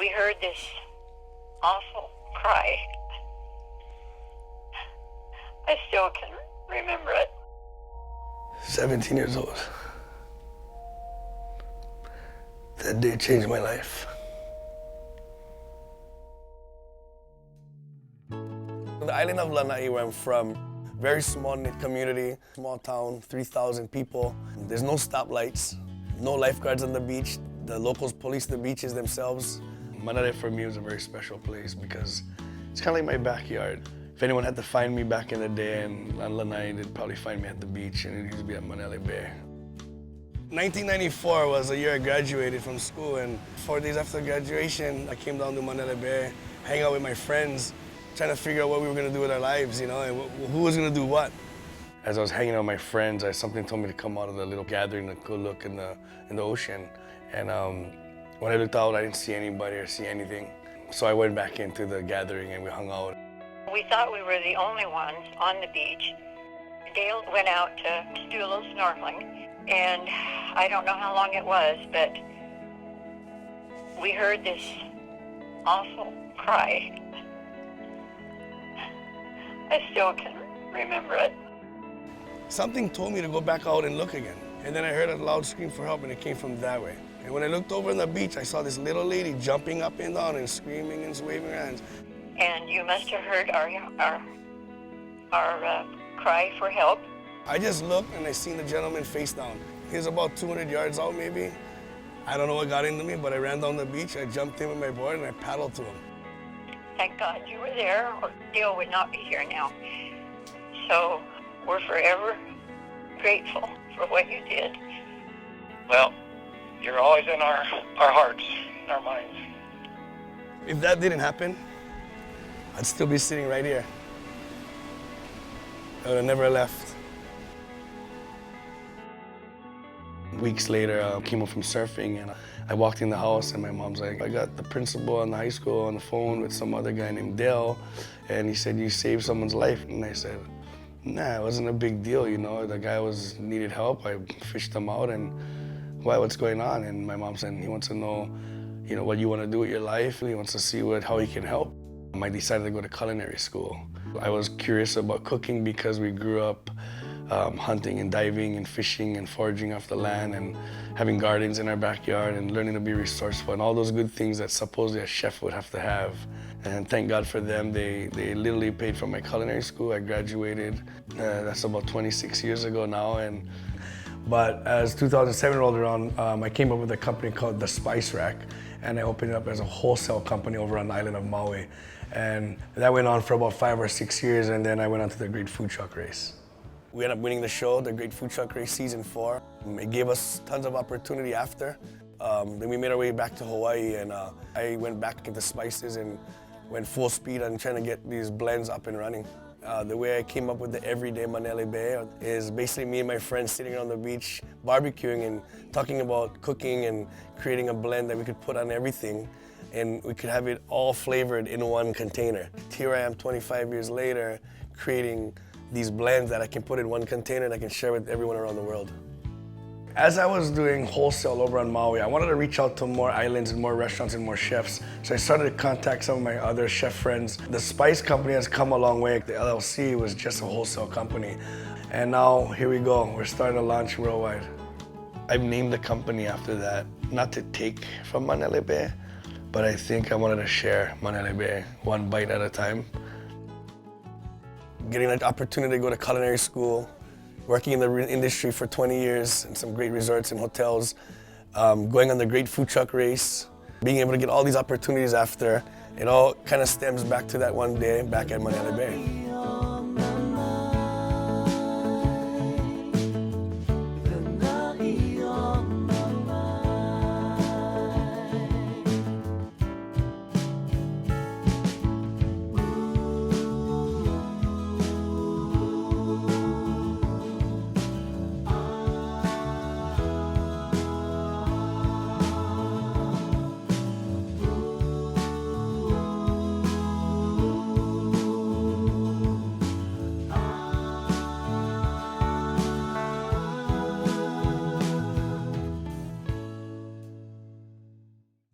we heard this awful cry. I still can remember it. 17 years old. That day changed my life. The island of Lanai, where I'm from, very small knit community, small town, 3,000 people. There's no stoplights, no lifeguards on the beach. The locals police the beaches themselves. Manele for me was a very special place because it's kind of like my backyard. If anyone had to find me back in the day on Lanai, they'd probably find me at the beach, and it used to be at Manele Bay. 1994 was the year I graduated from school, and 4 days after graduation, I came down to Manele Bay, hang out with my friends, trying to figure out what we were going to do with our lives, you know, and who was going to do what. As I was hanging out with my friends, something told me to come out of the little gathering to go look in the ocean. And when I looked out, I didn't see anybody or see anything. So I went back into the gathering and we hung out. We thought we were the only ones on the beach. Dale went out to do a little snorkeling, and I don't know how long it was, but we heard this awful cry. I still can remember it. Something told me to go back out and look again. And then I heard a loud scream for help, and it came from that way. And when I looked over on the beach, I saw this little lady jumping up and down and screaming and waving her hands. And you must have heard our cry for help. I just looked and I seen the gentleman face down. He was about 200 yards out maybe. I don't know what got into me, but I ran down the beach, I jumped in with my board and I paddled to him. Thank God you were there, or Dale would not be here now. So we're forever grateful for what you did. Well, you're always in our hearts, in our minds. If that didn't happen, I'd still be sitting right here. I would have never left. Weeks later, I came home from surfing and I walked in the house and my mom's like, I got the principal in the high school on the phone with some other guy named Dale, and he said, you saved someone's life. And I said, nah, it wasn't a big deal, you know. The guy needed help. I fished him out and why, what's going on? And my mom said he wants to know, you know, what you want to do with your life. He wants to see how he can help. I decided to go to culinary school. I was curious about cooking because we grew up hunting and diving and fishing and foraging off the land and having gardens in our backyard and learning to be resourceful and all those good things that supposedly a chef would have to have. And thank God for them. They literally paid for my culinary school. I graduated, that's about 26 years ago now. But as 2007 rolled around, I came up with a company called The Spice Rack, and I opened it up as a wholesale company over on the island of Maui. And that went on for about 5 or 6 years, and then I went on to the Great Food Truck Race. We ended up winning the show, the Great Food Truck Race Season 4. It gave us tons of opportunity after. Then we made our way back to Hawaii, and I went back into spices and went full speed on trying to get these blends up and running. The way I came up with the everyday Manele Bay is basically me and my friends sitting on the beach, barbecuing and talking about cooking and creating a blend that we could put on everything, and we could have it all flavored in one container. Here I am 25 years later, creating these blends that I can put in one container and I can share with everyone around the world. As I was doing wholesale over on Maui, I wanted to reach out to more islands and more restaurants and more chefs. So I started to contact some of my other chef friends. The Spice Company has come a long way. The LLC was just a wholesale company. And now, here we go. We're starting to launch worldwide. I've named the company after that, not to take from Manele Bay, but I think I wanted to share Manele Bay one bite at a time. Getting an opportunity to go to culinary school, working in the industry for 20 years in some great resorts and hotels, going on the Great Food Truck Race, being able to get all these opportunities after, it all kind of stems back to that one day back at Manele Bay.